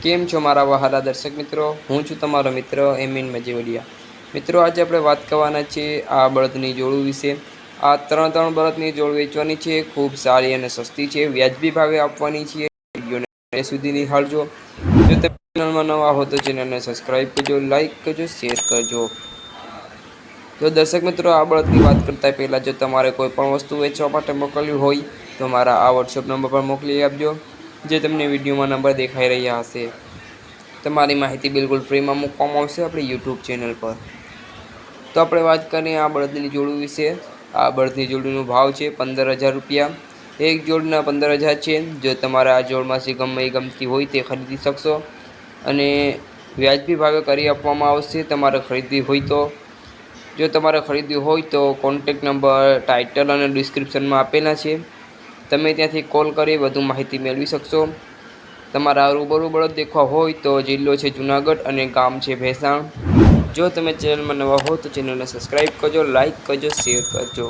કેમ છો મારા વહાલા દર્શક મિત્રો? હું છું તમારો મિત્ર એમિન મજીવડિયા. મિત્રો, આજે આપણે વાત કરવાના છીએ આ બળદની જોડું વિશે. આ ત્રણ બળદની જોડ વેચવાની છે. ખૂબ સારી અને સસ્તી છે. વ્યાજબી ભાવે આપવાની છે. વિડીયોને સુધી નિહાળજો. જો તમે ચેનલમાં નવા હો તો ચેનલને સબસ્ક્રાઈબ કરજો, લાઈક કરજો, શેર કરજો. તો દર્શક મિત્રો, આ બળદની વાત કરતા પહેલાં જો તમારે કોઈ પણ વસ્તુ વેચવા માટે મોકલવી હોય તો મારા આ વોટ્સઅપ નંબર પર મોકલી આપજો, જે તમને વિડીયોમાં નંબર દેખાઈ રહ્યા હશે. તમારી માહિતી બિલકુલ ફ્રીમાં મૂકવામાં આવશે આપણી યુટ્યુબ ચેનલ પર. તો આપણે વાત કરીએ આ બળદની જોડું વિશે. આ બળદની જોડીનો ભાવ છે 15,000 રૂપિયા. એક જોડના 15,000 છે. જો તમારે આ જોડમાંથી ગમતી હોય તે ખરીદી શકશો અને વ્યાજબી ભાવે કરી આપવામાં આવશે તમારે ખરીદવી હોય તો. જો તમારે ખરીદવી હોય તો કોન્ટેક્ટ નંબર ટાઇટલ અને ડિસ્ક્રિપ્શનમાં આપેલા છે. તમે ત્યાંથી કોલ કરી વધુ માહિતી મેળવી શકશો. તમારા રૂબરૂ બળદ દેખવા હોય તો જિલ્લો છે જુનાગઢ અને ગામ છે ભેસાણ. જો તમે ચેનલમાં નવા હો તો ચેનલને સબસ્ક્રાઈબ કરજો, લાઈક કરજો, શેર કરજો.